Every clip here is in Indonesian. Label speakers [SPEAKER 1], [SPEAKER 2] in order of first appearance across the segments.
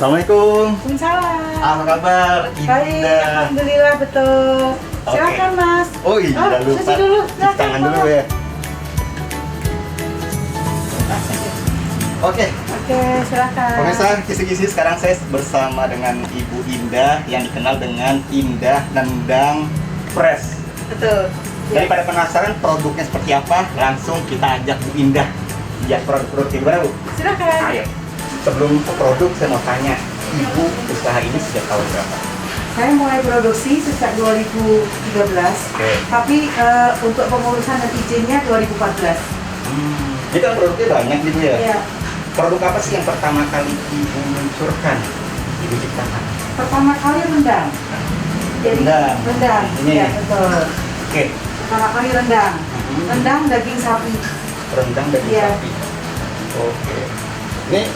[SPEAKER 1] Assalamualaikum.
[SPEAKER 2] Waalaikumsalam.
[SPEAKER 1] Apa kabar?
[SPEAKER 2] Baik,
[SPEAKER 1] Indah.
[SPEAKER 2] alhamdulillah betul.
[SPEAKER 1] Oke.
[SPEAKER 2] Silakan Mas.
[SPEAKER 1] Oh iya, lupa.
[SPEAKER 2] Cuci dulu.
[SPEAKER 1] Cuci
[SPEAKER 2] Silakan,
[SPEAKER 1] tangan
[SPEAKER 2] Mas.
[SPEAKER 1] dulu ya. Oke.
[SPEAKER 2] Oke, silakan.
[SPEAKER 1] Pemirsa Kisi-Kisi, sekarang saya bersama dengan Ibu Indah yang dikenal dengan Indah Nendang Fresh.
[SPEAKER 2] Betul. Ya.
[SPEAKER 1] Daripada penasaran produknya seperti apa, langsung kita ajak Bu Indah lihat produk-produknya. Gimana Bu?
[SPEAKER 2] Silakan.
[SPEAKER 1] Ayo. Sebelum ke produk, saya mau tanya, Ibu usaha ini sejak tahun berapa?
[SPEAKER 2] Saya mulai produksi sejak 2013, tapi untuk pengurusan dan izinnya 2014.
[SPEAKER 1] Ini kan produknya banyak gitu ya?
[SPEAKER 2] Iya.
[SPEAKER 1] Produk apa sih yang pertama kali Ibu luncurkan, Ibu ciptakan?
[SPEAKER 2] Pertama kali rendang. Jadi
[SPEAKER 1] Rendang.
[SPEAKER 2] rendang.
[SPEAKER 1] Ini.
[SPEAKER 2] Ya, betul.
[SPEAKER 1] Oke,
[SPEAKER 2] Pertama kali rendang. Rendang daging sapi.
[SPEAKER 1] rendang daging
[SPEAKER 2] Iya.
[SPEAKER 1] sapi. Oke. Ini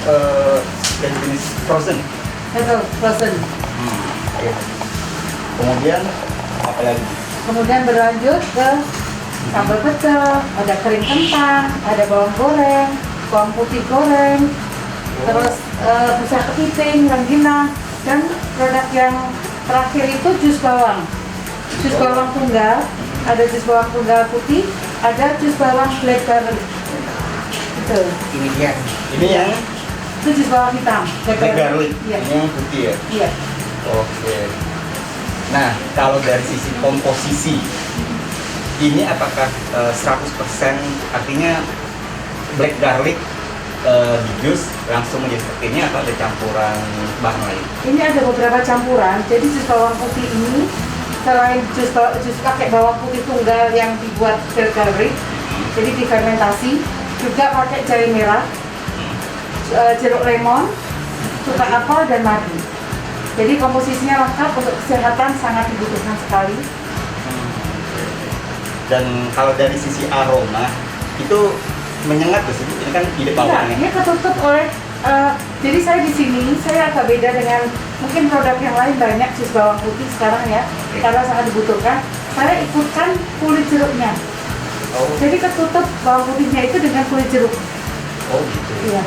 [SPEAKER 1] yang jenis frozen.
[SPEAKER 2] Betul, frozen.
[SPEAKER 1] Oke. Kemudian apa lagi?
[SPEAKER 2] Kemudian berlanjut ke sambal pecel, ada kering kentang, ada bawang goreng, bawang putih goreng, terus busa kepiting, rengginang, dan produk yang terakhir itu jus bawang. Jus bawang tunggal, ada jus bawang tunggal putih, ada jus bawang blackberry. Itu.
[SPEAKER 1] Ini dia. Ini yang
[SPEAKER 2] Itu jus bawang hitam,
[SPEAKER 1] black garlic.
[SPEAKER 2] Iya.
[SPEAKER 1] Ini yang putih ya.
[SPEAKER 2] Iya.
[SPEAKER 1] Oke. Nah, kalau dari sisi komposisi, ini apakah 100% artinya black garlic di jus langsung menjadi seperti ini atau ada campuran bahan lain?
[SPEAKER 2] Ini ada beberapa campuran. Jadi jus bawang putih ini selain jus pakai bawang putih tunggal yang dibuat black garlic, jadi difermentasi, juga pakai jahe merah, jeruk lemon, cuka apel dan madu. Jadi komposisinya lengkap, untuk kesehatan sangat dibutuhkan sekali.
[SPEAKER 1] Dan kalau dari sisi aroma itu menyengat sih. Ini kan ide
[SPEAKER 2] Nah,
[SPEAKER 1] bawangnya.
[SPEAKER 2] ini ketutup oleh jadi saya di sini saya agak beda dengan mungkin produk yang lain, banyak jus bawang putih sekarang ya, karena sangat dibutuhkan. Saya ikutkan kulit jeruknya.
[SPEAKER 1] Oh,
[SPEAKER 2] Jadi ketutup bawang putihnya itu dengan kulit jeruk.
[SPEAKER 1] oh gitu.
[SPEAKER 2] Iya.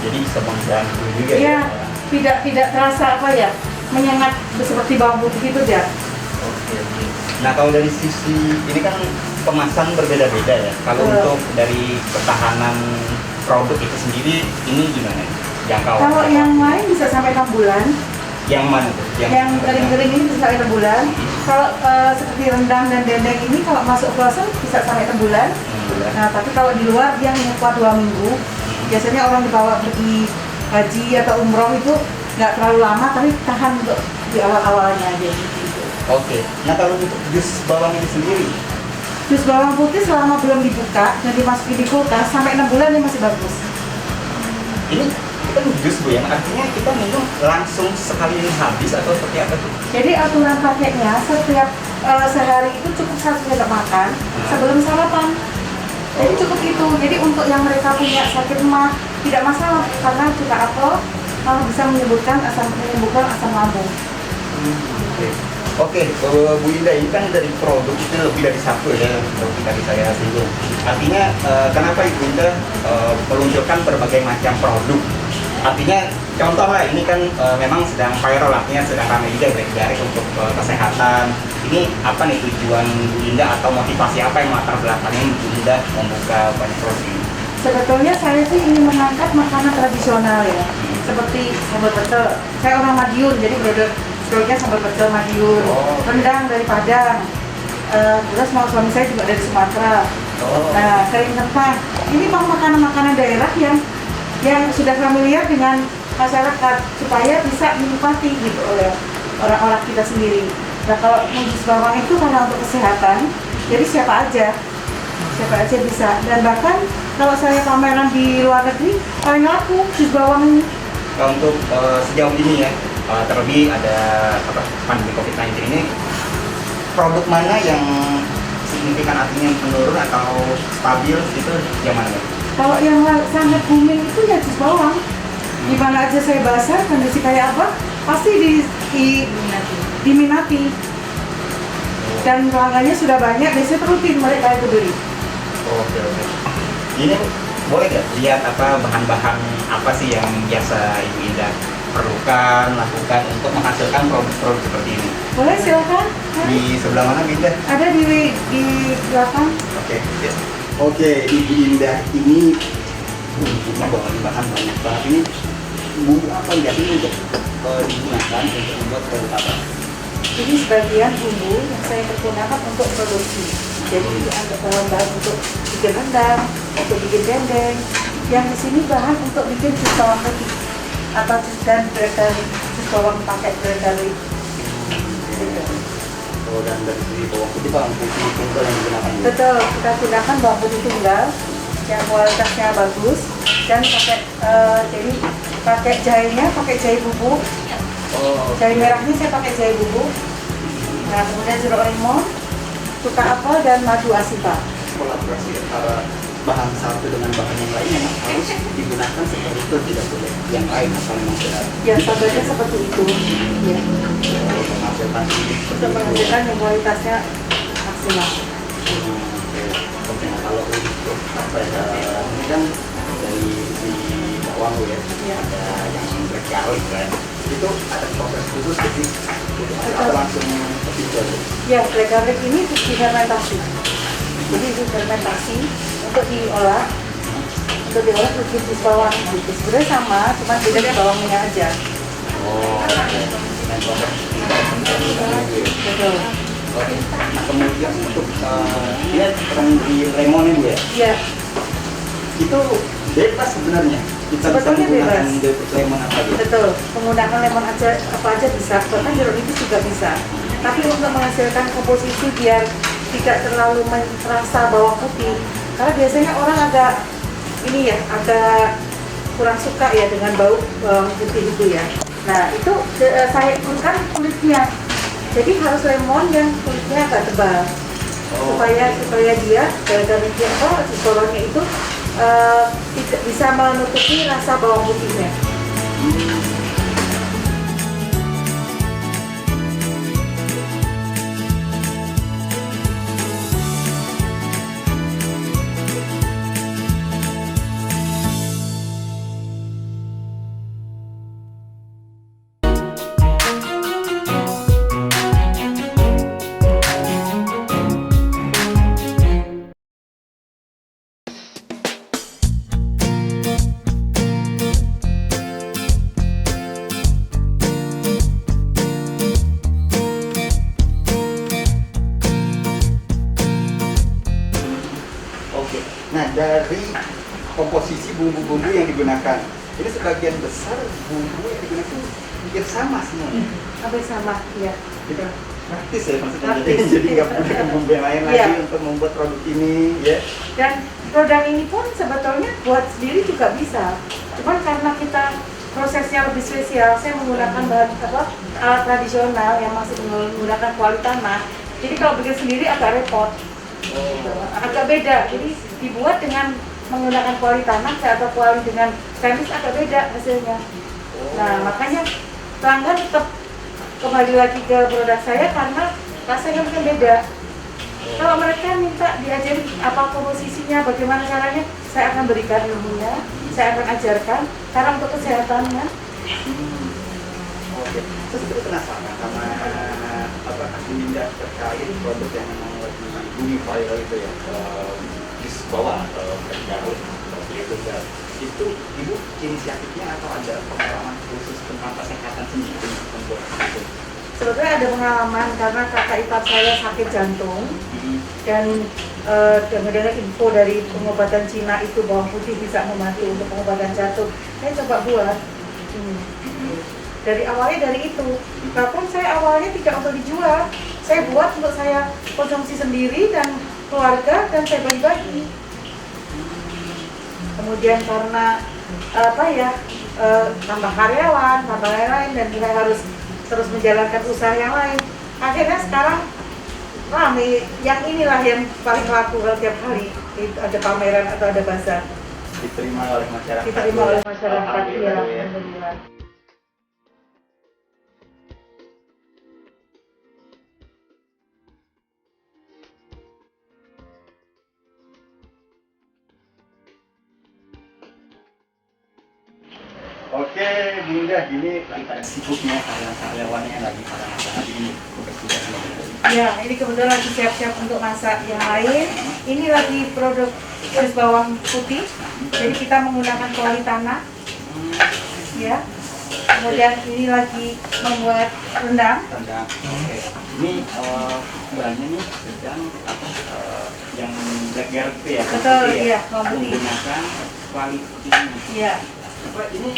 [SPEAKER 1] Jadi bisa membantu juga
[SPEAKER 2] Iya,
[SPEAKER 1] ya.
[SPEAKER 2] tidak terasa apa ya, menyengat seperti bawang putih itu ya.
[SPEAKER 1] Oke. Nah, kalau dari sisi ini kan kemasan berbeda-beda ya. Kalau
[SPEAKER 2] Betul.
[SPEAKER 1] untuk dari ketahanan produk itu sendiri, ini gimana? Jangkauan?
[SPEAKER 2] Kalau yang lain bisa sampai 6 bulan,
[SPEAKER 1] Yang mana tuh?
[SPEAKER 2] yang kering-kering ini bisa sampai 6 bulan. Kalau seperti rendang dan dendeng ini kalau masuk frozen bisa sampai 6 bulan. Nah, tapi kalau di luar dia hanya kuat 2 minggu. Biasanya orang dibawa pergi haji atau umroh itu nggak terlalu lama, tapi tahan untuk di awal-awalnya aja gitu.
[SPEAKER 1] Oke. Nah, kalau untuk jus bawang ini sendiri,
[SPEAKER 2] Jus bawang putih selama belum dibuka dan dimasukin di kulkas sampai 6 bulan ini masih bagus.
[SPEAKER 1] ini kita jus Bu ya, artinya kita minum langsung sekali ini habis atau seperti apa tuh?
[SPEAKER 2] Jadi aturan pakainya setiap sehari itu cukup 1 sendok makan sebelum sarapan. Jadi cukup itu. Jadi untuk yang mereka punya sakit mah tidak masalah, karena cuka apel bisa menyembuhkan asam lambung.
[SPEAKER 1] Oke, Bu Indah, ini kan dari produk itu lebih dari satu ya, seperti tadi saya singgung. Artinya kenapa Ibu Indah meluncurkan berbagai macam produk? Artinya contoh lah, ini kan memang sedang viral, artinya sedang ramai juga black garlic untuk kesehatan. Ini apa nih tujuan Bu Indah atau motivasi apa yang latar belakangnya Bu Indah membuka banyak produk ini?
[SPEAKER 2] Sebetulnya saya sih ingin mengangkat makanan tradisional ya, seperti sambal pecel. Saya orang Madiun, jadi produknya sambal pecel Madiun, rendang dari Padang. Terus mau suami saya juga dari Sumatera. Nah, kering kentang. Ini mau makanan-makanan daerah yang sudah familiar dengan masyarakat supaya bisa dinikmati gitu oleh orang-orang kita sendiri. Nah, kalau jus bawang itu karena untuk kesehatan, jadi siapa aja bisa. Dan bahkan kalau saya pameran di luar negeri, paling laku jus bawang ini.
[SPEAKER 1] Kalau untuk sejauh ini ya, terlebih ada pandemi COVID-19 ini, produk mana yang signifikan artinya menurun atau stabil itu yang mana?
[SPEAKER 2] Kalau yang sangat booming itu ya jus bawang. Di mana aja saya basah, kondisi kayak apa, pasti diminati. Dan pelanggannya sudah banyak, biasanya rutin mereka itu beli.
[SPEAKER 1] Oke. Ini boleh nggak lihat apa bahan-bahan apa sih yang biasa Ibu Indah perlukan, lakukan untuk menghasilkan produk-produk seperti ini?
[SPEAKER 2] Boleh, silakan.
[SPEAKER 1] Di sebelah mana Binda?
[SPEAKER 2] Ada di belakang.
[SPEAKER 1] Oke, ya. Oke, Ibu Indah ini bumbunya bahan banyak banget. Ini bumbu apa ya ini untuk digunakan untuk membuat produk apa?
[SPEAKER 2] Ini sebagian bumbu yang saya pergunakan untuk produksi. Jadi ada bahan untuk bikin rendang, untuk bikin dendeng. Yang di sini bahan untuk bikin jus bawang putih atau dan jus bawang pakai bergali.
[SPEAKER 1] Oh, dan dari sisi bawang putih tunggal yang digunakan.
[SPEAKER 2] Betul, kita gunakan bawang putih tunggal yang kualitasnya bagus dan pakai jadi pakai jahenya pakai jahe bubuk.
[SPEAKER 1] Oh,
[SPEAKER 2] Jahe merahnya saya pakai jahe bubuk. Nah, kemudian jeruk limau, cuka apel dan madu asipa.
[SPEAKER 1] kolaborasi antara bahan satu dengan bahan yang lain memang harus digunakan seperti itu, tidak boleh yang lain asal memang benar.
[SPEAKER 2] Ya, standarnya seperti itu. Ya.
[SPEAKER 1] Untuk menghasilkan ini
[SPEAKER 2] Untuk menghasilkan yang kualitasnya maksimal.
[SPEAKER 1] Oke, nah kalau untuk apa ya, ini kan dari si bawang ya,
[SPEAKER 2] Ya.
[SPEAKER 1] ada yang black garlic kan, itu ada proses khusus jadi atau langsung begitu aja.
[SPEAKER 2] Ya, black garlic ini difermentasi. Jadi difermentasi untuk diolah bikin jus bawang gitu. Sebenarnya sama, cuma beda di bawangnya aja.
[SPEAKER 1] Oh, oke. Dan proses
[SPEAKER 2] Betul.
[SPEAKER 1] oke. Nah kemudian untuk dia terang di lemon Bu ya,
[SPEAKER 2] Iya,
[SPEAKER 1] itu bebas sebenarnya. Kita bisa
[SPEAKER 2] Sebetulnya
[SPEAKER 1] menggunakan
[SPEAKER 2] bebas.
[SPEAKER 1] lemon apa aja.
[SPEAKER 2] betul. Menggunakan lemon aja apa aja bisa, bahkan jeruk nipis juga bisa. Tapi untuk menghasilkan komposisi biar tidak terlalu terasa bawang putih, karena biasanya orang agak agak kurang suka ya dengan bau bawang putih itu ya. Nah itu saya ikutkan kulitnya, jadi harus lemon yang kulitnya agak tebal supaya dia gara-gara dia jus itu tidak bisa menutupi rasa bawang putihnya.
[SPEAKER 1] Oke. Nah dari komposisi bumbu-bumbu yang digunakan, ini sebagian besar bumbu yang digunakan hampir sama semuanya.
[SPEAKER 2] Hampir sama, ya.
[SPEAKER 1] Itu praktis ya maksudnya.
[SPEAKER 2] Praktis.
[SPEAKER 1] Jadi nggak perlu bumbu yang lain
[SPEAKER 2] Iya.
[SPEAKER 1] lagi untuk membuat produk ini, ya.
[SPEAKER 2] Dan produk ini pun sebetulnya buat sendiri juga bisa. Cuman karena kita prosesnya lebih spesial, saya menggunakan bahan alat tradisional yang masih menggunakan kuali tanah. Jadi kalau bikin sendiri agak repot. Gitu. Agak beda. Jadi dibuat dengan menggunakan kuali tanah atau kuali dengan stainless agak beda hasilnya. Nah, makanya pelanggan tetap kembali lagi ke produk saya karena rasanya mungkin beda. Kalau mereka minta diajarin apa komposisinya, bagaimana caranya, saya akan berikan ilmunya, saya akan ajarkan karena untuk kesehatannya.
[SPEAKER 1] Oke. Saya sebetulnya penasaran sama apa Binda terkait produk yang memang lagi bumi viral itu ya, jus bawang atau garlic seperti itu. Itu ibu inisiatifnya atau ada pengalaman khusus tentang kesehatan sendiri untuk membuat itu?
[SPEAKER 2] Sebetulnya ada pengalaman karena kakak ipar saya sakit jantung dan dengar info dari pengobatan Cina itu bawang putih bisa membantu untuk pengobatan jantung. Saya coba buat. Dari awalnya dari itu. Bahkan saya awalnya tidak untuk dijual. Saya buat untuk saya konsumsi sendiri dan keluarga dan saya bagi-bagi. Kemudian karena tambah karyawan, tambah lain-lain dan saya harus terus menjalankan usaha yang lain. Akhirnya sekarang rame, yang inilah yang paling laku kalau tiap hari itu ada pameran atau ada bazar.
[SPEAKER 1] Diterima oleh masyarakat.
[SPEAKER 2] Diterima oleh masyarakat, ya.
[SPEAKER 1] Alhamdulillah.
[SPEAKER 2] Alhamdulillah.
[SPEAKER 1] Oke, Bunda, ini lagi pada sibuknya karyawannya lagi pada masak ini.
[SPEAKER 2] Ya, ini kebetulan lagi siap-siap untuk masak yang lain. Ini lagi produk kulit bawang putih. Jadi kita menggunakan kuali tanah. Ya. Kemudian ini lagi membuat rendang.
[SPEAKER 1] Rendang. Oke. Ini bahannya nih sedang apa? Yang black garlic itu ya.
[SPEAKER 2] Betul,
[SPEAKER 1] putih
[SPEAKER 2] iya, bawang putih.
[SPEAKER 1] Menggunakan kuali putih.
[SPEAKER 2] Iya.
[SPEAKER 1] Wah, ini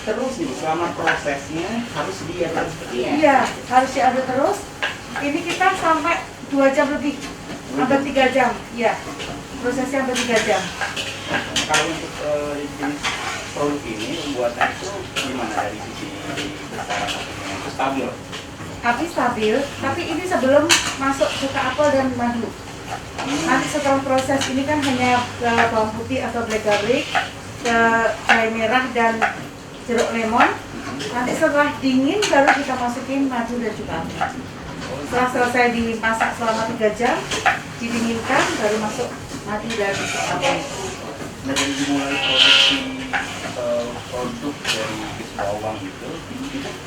[SPEAKER 1] terus nih selama prosesnya harus diaduk seperti ini.
[SPEAKER 2] Iya, harus diaduk terus. Ini kita sampai 2 jam lebih, hampir 3 jam. Iya, prosesnya hampir 3 jam.
[SPEAKER 1] Kalau untuk jenis produk ini pembuatan itu gimana dari sisi besaran apinya? Itu stabil.
[SPEAKER 2] Api stabil, tapi ini sebelum masuk cuka apel dan madu. Nanti setelah proses ini kan hanya bawang putih atau black garlic, cabai merah dan jeruk lemon. Nanti setelah dingin baru kita masukin madu dan cuka apel. Setelah selesai dimasak selama 3 jam, didinginkan baru masuk madu dan cuka apel.
[SPEAKER 1] Nah, dari dimulai produksi produk dari bis bawang itu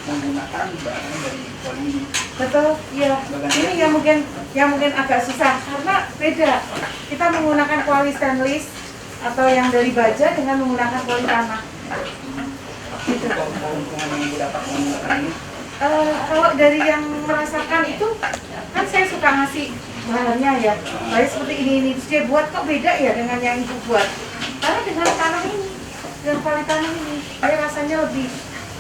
[SPEAKER 1] menggunakan bahan dari kuali ini.
[SPEAKER 2] Betul, iya. Ini yang mungkin agak susah karena beda. Kita menggunakan kuali stainless atau yang dari baja dengan menggunakan kuali tanah. Gitu.
[SPEAKER 1] Keuntungan yang ibu dapat menggunakan ini?
[SPEAKER 2] Kalau dari yang merasakan itu kan saya suka ngasih bahannya ya. Baik seperti ini dia buat kok beda ya dengan yang ibu buat. Karena dengan tanah ini, dengan kuali tanah ini, dia rasanya lebih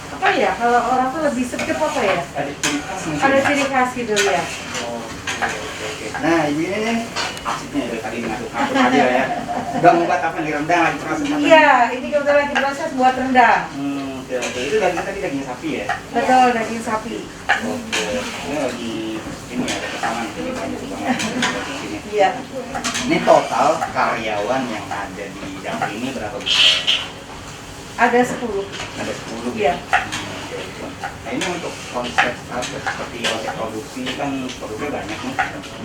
[SPEAKER 2] apa ya? Kalau orang tuh lebih sedap apa ya?
[SPEAKER 1] Ada ciri khas mungkin?
[SPEAKER 2] Ada ciri khas gitu ya.
[SPEAKER 1] Oh, oke. Nah, ibu ini nih asiknya dari tadi ngaduk-ngaduk aja ya. Udah membuat apa nih, rendang lagi proses apa?
[SPEAKER 2] Iya, ini kita lagi proses buat rendang.
[SPEAKER 1] Oke. Itu tadi daging sapi ya?
[SPEAKER 2] Betul, daging sapi.
[SPEAKER 1] Oke. Ini lagi ini ya, ada pesanan ini banyak banget.
[SPEAKER 2] Iya.
[SPEAKER 1] Ini total karyawan yang ada di dapur ini berapa?
[SPEAKER 2] Ada 10.
[SPEAKER 1] Ada 10.
[SPEAKER 2] Iya.
[SPEAKER 1] Nah, ini untuk konsep seperti konsep produksi kan produknya banyak nih.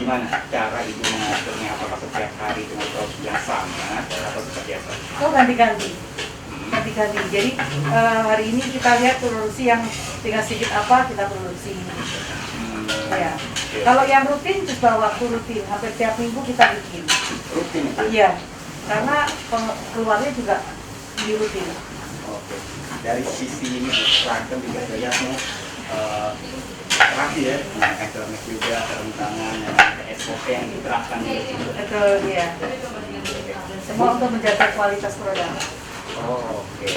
[SPEAKER 1] Gimana cara ibu mengaturnya? Apakah setiap hari dengan produksi yang sama atau seperti apa?
[SPEAKER 2] Oh, ganti-ganti. Ganti-ganti. Jadi hari ini kita lihat produksi yang tinggal sedikit apa kita produksi. Ya. Kalau yang rutin terus bawa waktu rutin, hampir tiap minggu kita bikin.
[SPEAKER 1] Rutin itu?
[SPEAKER 2] Iya. Karena keluarnya juga di rutin.
[SPEAKER 1] Oke. Dari sisi ini seragam juga gayanya rapi ya, nah, elektronik juga, sarung tangan, SOP yang diterapkan gitu.
[SPEAKER 2] Betul, iya. Semua untuk menjaga kualitas produk.
[SPEAKER 1] Oh, oke.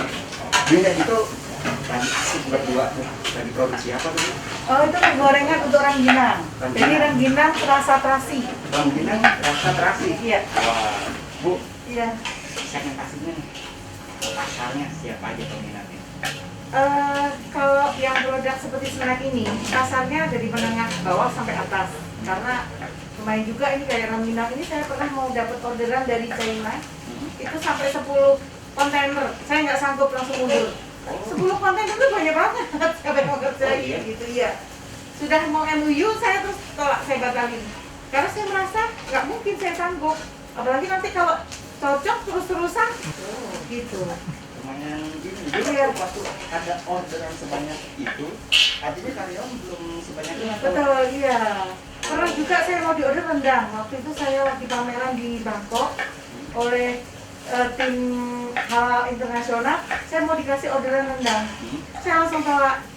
[SPEAKER 1] Bunda itu lagi asik berdua tuh, lagi produksi apa tuh?
[SPEAKER 2] Oh, itu gorengan untuk rangginang. Jadi rangginang terasa terasi.
[SPEAKER 1] Rangginang rasa terasi?
[SPEAKER 2] Iya.
[SPEAKER 1] Wah, Bu,
[SPEAKER 2] Iya.
[SPEAKER 1] segmentasinya nih, pasarnya siapa aja peminatnya?
[SPEAKER 2] Kalau yang produk seperti snack ini, pasarnya dari menengah bawah sampai atas. Karena lumayan juga ini kayak rangginang ini saya pernah mau dapat orderan dari China, itu sampai 10 kontainer. Saya nggak sanggup langsung mundur. 10 kontainer itu banyak banget. Sampai mau kerja gitu ya. Sudah mau MOU saya terus tolak, saya batalin. Karena saya merasa nggak mungkin saya sanggup. Apalagi nanti kalau cocok terus-terusan gitu.
[SPEAKER 1] Lumayan gini,
[SPEAKER 2] Iya.
[SPEAKER 1] waktu ada orderan sebanyak itu, artinya karyawan belum sebanyak itu.
[SPEAKER 2] Betul, iya. Pernah juga saya mau diorder rendang. Waktu itu saya lagi pameran di Bangkok oleh tim halal internasional. Saya mau dikasih orderan rendang. Saya langsung tolak.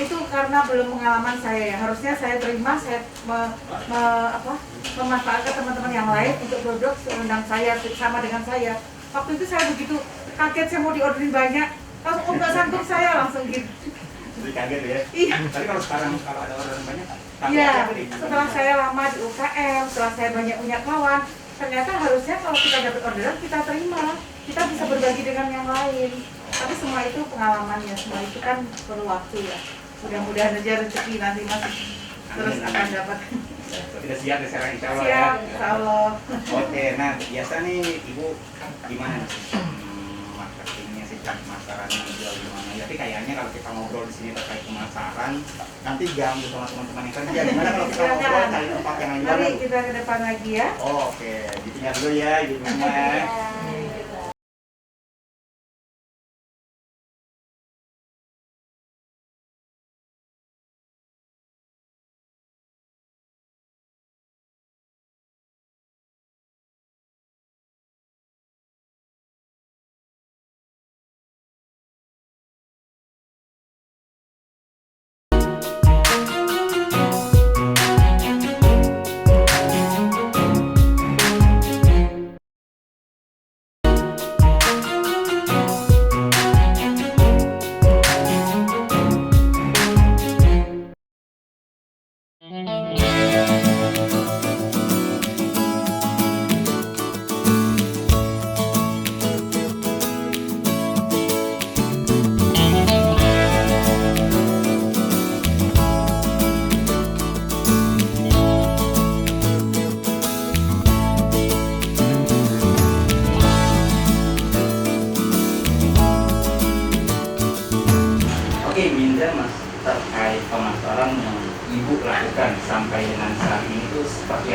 [SPEAKER 2] Itu karena belum pengalaman saya ya. Harusnya saya terima, saya memanfaatkan teman-teman yang lain untuk produk rendang saya sama dengan saya. Waktu itu saya begitu kaget, saya mau diorderin banyak, langsung nggak sanggup saya langsung gitu.
[SPEAKER 1] Jadi kaget ya?
[SPEAKER 2] Iya.
[SPEAKER 1] Tapi kalau sekarang kalau ada orderan banyak, takut
[SPEAKER 2] Iya,
[SPEAKER 1] apa nih?
[SPEAKER 2] setelah saya lama di UKM, setelah saya banyak punya kawan, ternyata harusnya kalau kita dapat orderan kita terima, kita bisa berbagi dengan yang lain. Tapi semua itu pengalamannya, semua itu kan perlu waktu ya. Mudah-mudahan aja rezeki nanti masih terus akan dapat.
[SPEAKER 1] Tidak siap ya sekarang insya Allah ya?
[SPEAKER 2] Siap, insya Allah.
[SPEAKER 1] Oke, nah biasa nih Ibu gimana sih marketingnya sih, pemasarannya jual gimana? Tapi kayaknya kalau kita ngobrol di sini terkait pemasaran, nanti ganggu sama teman-teman yang kerja. Gimana kalau kita ngobrol cari tempat yang lain?
[SPEAKER 2] Mari kita ke depan lagi ya.
[SPEAKER 1] Oh, oke, ditinggal dulu ya Ibu semua.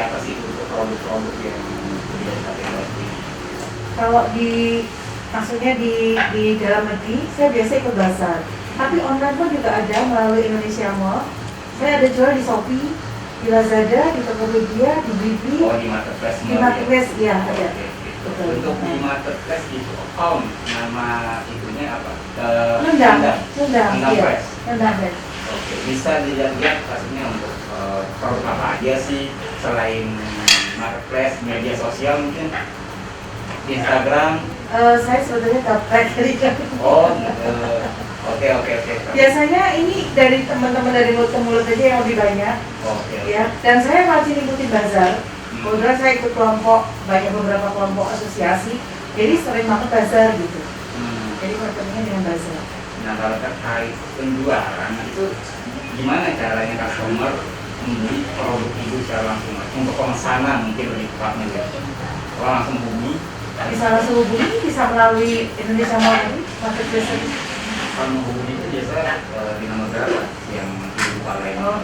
[SPEAKER 1] apa sih untuk produk-produk yang dari KPI?
[SPEAKER 2] Kalau maksudnya di dalam negeri, saya biasa ikut bazar. Tapi online pun juga ada melalui Indonesia Mall. Saya ada jual di Shopee, di Lazada, di Tokopedia, di Blibli.
[SPEAKER 1] Oh, di marketplace.
[SPEAKER 2] Di marketplace, iya ada.
[SPEAKER 1] Betul. Untuk di marketplace itu account nama itunya apa?
[SPEAKER 2] Rendang, iya.
[SPEAKER 1] Fresh.
[SPEAKER 2] Rendang fresh.
[SPEAKER 1] Oke, bisa dilihat pastinya untuk produk apa aja sih selain marketplace, media sosial mungkin Instagram.
[SPEAKER 2] Saya sebetulnya gaptek dari
[SPEAKER 1] Oh, oke.
[SPEAKER 2] Biasanya ini dari teman-teman dari mulut ke mulut aja yang lebih banyak.
[SPEAKER 1] Oke.
[SPEAKER 2] Ya, dan saya rajin ikutin bazar. Kemudian saya ikut kelompok, banyak beberapa kelompok asosiasi. Jadi sering banget bazar gitu. Jadi pertemuannya dengan bazar.
[SPEAKER 1] Nah, kalau terkait penjualan itu gimana caranya customer membeli produk itu secara langsung untuk pemesanan mungkin lebih tepatnya ya? Kalau langsung hubungi,
[SPEAKER 2] Bisa langsung hubungi, bisa melalui Indonesia Mall ini, marketplace ini.
[SPEAKER 1] kalau menghubungi itu biasa di nomor berapa yang dibuka lain?
[SPEAKER 2] Oh.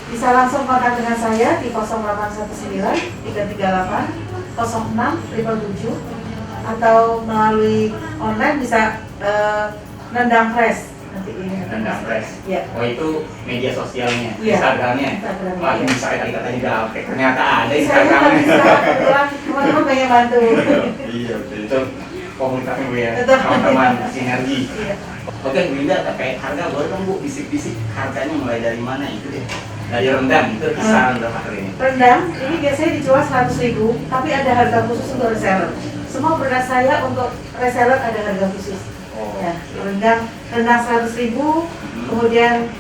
[SPEAKER 2] Bisa langsung kontak dengan saya di 0819 338 06 777 atau melalui online bisa Rendang Fresh nanti ini.
[SPEAKER 1] Rendang Fresh.
[SPEAKER 2] Ya.
[SPEAKER 1] Oh, itu media sosialnya,
[SPEAKER 2] Iya.
[SPEAKER 1] Instagramnya.
[SPEAKER 2] Instagramnya.
[SPEAKER 1] Wah, ini saya tadi katanya gaptek, ternyata ada
[SPEAKER 2] Saya
[SPEAKER 1] Instagramnya.
[SPEAKER 2] bisa kebetulan teman-teman banyak bantu.
[SPEAKER 1] Iya, betul. Itu komunitasnya Bu ya,
[SPEAKER 2] Betul.
[SPEAKER 1] teman-teman sinergi.
[SPEAKER 2] Iya.
[SPEAKER 1] Oke, Bu Indah, terkait harga boleh dong Bu, bisik-bisik harganya mulai dari mana itu deh? Dari rendang itu kisaran berapa kali ini?
[SPEAKER 2] Rendang ini biasanya dijual 100.000, tapi ada harga khusus untuk reseller. Semua produk saya untuk reseller ada harga khusus.
[SPEAKER 1] Oh,
[SPEAKER 2] Ya, rendang 100.000, kemudian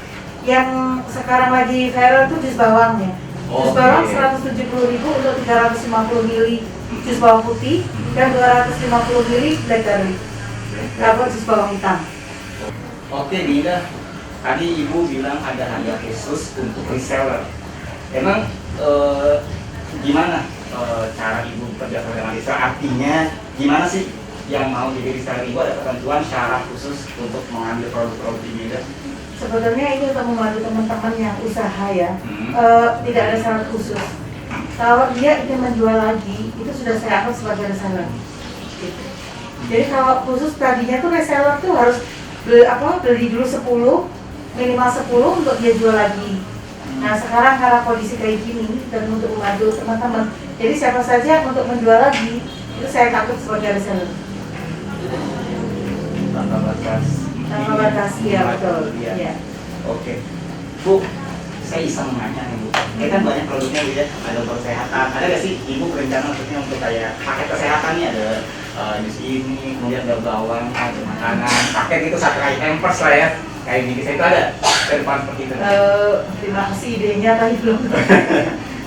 [SPEAKER 2] yang sekarang lagi viral itu jus bawangnya. Jus bawang 170.000 untuk 350 ml jus bawang putih dan 250 ml black garlic. Atau jus bawang hitam.
[SPEAKER 1] Oke, Dinda. Tadi Ibu bilang ada harga khusus untuk reseller. Emang gimana cara Ibu bekerja sama dengan reseller? Artinya gimana sih yang mau jadi reseller Ibu, ada ketentuan syarat khusus untuk mengambil produk-produk Dinda?
[SPEAKER 2] Sebetulnya ini untuk membantu teman-teman yang usaha ya. Tidak ada syarat khusus. Kalau dia ingin menjual lagi, itu sudah saya anggap sebagai reseller. Gitu. Jadi kalau khusus tadinya tuh reseller tuh harus beli dulu 10, minimal 10 untuk dia jual lagi. Nah sekarang karena kondisi kayak gini dan untuk membantu teman-teman, jadi siapa saja untuk menjual lagi itu saya takut sebagai reseller.
[SPEAKER 1] Tanpa batas.
[SPEAKER 2] Tanpa batas, iya betul.
[SPEAKER 1] Iya.
[SPEAKER 2] Ya.
[SPEAKER 1] Oke, Bu, saya iseng nanya nih Bu. Ini kan banyak produknya Bu ya, ada untuk kesehatan. Ada nggak sih Ibu berencana maksudnya untuk kayak paket kesehatan nih, ada jus ini, kemudian ada bawang, ada makanan, paket itu satu kali hampers lah ya. Kayak gini, saya itu ada ke depan seperti itu.
[SPEAKER 2] Terima kasih idenya, tapi belum.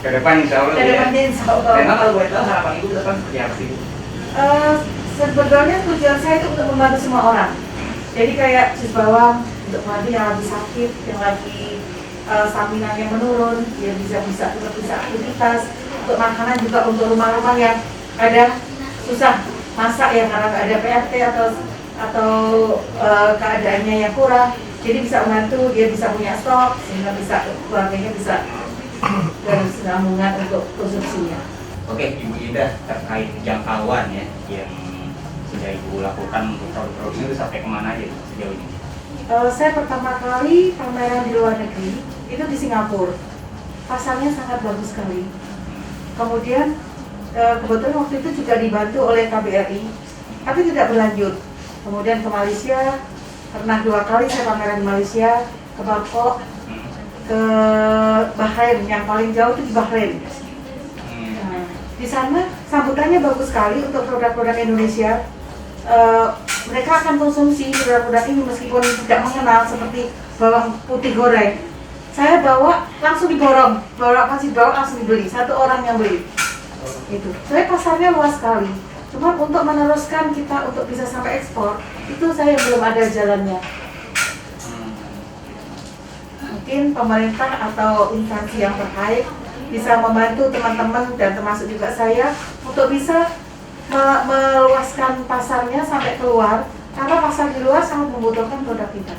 [SPEAKER 1] Ke depan insya Allah.
[SPEAKER 2] Ke depannya insya Allah.
[SPEAKER 1] Memang kalau boleh tahu harapan Ibu ke depan seperti apa sih Bu?
[SPEAKER 2] Sebetulnya tujuan saya itu untuk membantu semua orang. Jadi kayak jus bawang untuk membantu yang lagi sakit, yang lagi stamina-nya menurun, dia bisa aktivitas. Untuk makanan juga untuk rumah-rumah yang kadang susah masak ya karena nggak ada PRT atau keadaannya yang kurang. Jadi bisa membantu, dia bisa punya stok sehingga bisa keluarganya bisa berkesinambungan untuk konsumsinya.
[SPEAKER 1] Oke, Ibu Indah, terkait jangkauan ya yang sudah Ibu lakukan untuk produk-produknya itu sampai kemana aja sejauh ini?
[SPEAKER 2] Saya pertama kali pameran di luar negeri itu di Singapura. Pasarnya sangat bagus sekali. Kemudian kebetulan waktu itu juga dibantu oleh KBRI, tapi tidak berlanjut. Kemudian ke Malaysia, pernah 2 kali saya pameran di Malaysia, ke Bangkok, ke Bahrain, yang paling jauh itu di Bahrain. Nah, di sana sambutannya bagus sekali untuk produk-produk Indonesia. Mereka akan konsumsi produk-produk ini meskipun tidak mengenal, seperti bawang putih goreng. Saya bawa langsung diborong, langsung dibeli, 1 orang yang beli. Itu. Saya pasarnya luas sekali. Cuma untuk meneruskan kita untuk bisa sampai ekspor, itu saya belum ada jalannya. Mungkin pemerintah atau instansi yang terkait bisa membantu teman-teman dan termasuk juga saya untuk bisa meluaskan pasarnya sampai keluar, karena pasar di luar sangat membutuhkan produk kita.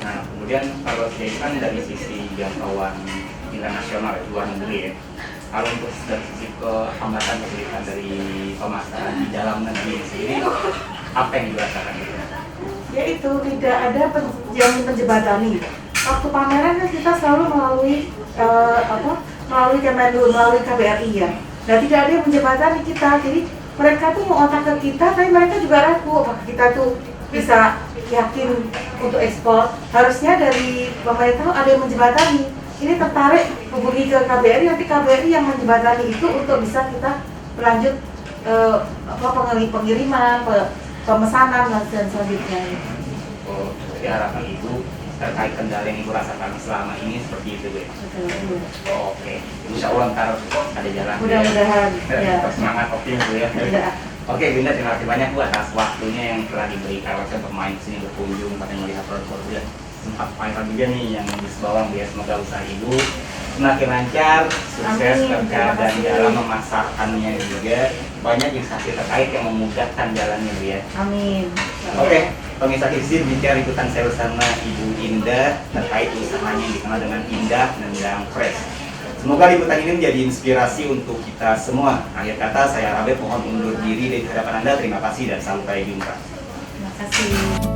[SPEAKER 1] Nah, kemudian kalau saya kan dari sisi jangkauan tingkat nasional di luar negeri ya. Kalau untuk dari sisi hambatan kesulitan dari pemasaran di dalam negeri sendiri, apa yang dirasakan gitu?
[SPEAKER 2] Yaitu tidak ada yang menjebatani. Waktu pameran kan kita selalu melalui melalui Kemenlu, melalui KBRI ya. Dan tidak ada yang menjebatani kita. Jadi mereka tuh mau otak ke kita, tapi mereka juga ragu apakah kita tuh bisa yakin untuk ekspor. Harusnya dari pemerintah ada yang menjebatani. Ini tertarik hubungi ke KBRI, nanti KBRI yang menjebatani itu untuk bisa kita berlanjut pengiriman, pemesanan dan selanjutnya.
[SPEAKER 1] Oh, jadi harapan ibu terkait kendala yang ibu rasakan selama ini seperti itu, Bu. Oh, oke, insya Allah ntar ada jalan.
[SPEAKER 2] Mudah-mudahan. Ya.
[SPEAKER 1] Semangat optimis, Bu ya.
[SPEAKER 2] Ya.
[SPEAKER 1] Oke, Binda, terima kasih banyak Bu atas waktunya yang telah diberikan waktu bermain sini berkunjung pada melihat produk-produk sempat viral juga nih yang di bawah Bu ya. Semoga usaha ibu semakin lancar, sukses berkah dan dalam memasarkannya juga banyak instansi terkait yang memudahkan jalannya Bu ya.
[SPEAKER 2] Amin.
[SPEAKER 1] Oke, pemirsa Kisir, bicara ikutan saya bersama Ibu Indah terkait usahanya yang dikenal dengan Indah Nendang Fresh. Semoga liputan ini menjadi inspirasi untuk kita semua. Akhir kata, saya Rabe mohon undur diri dari hadapan Anda. Terima kasih dan sampai jumpa.
[SPEAKER 2] Terima kasih.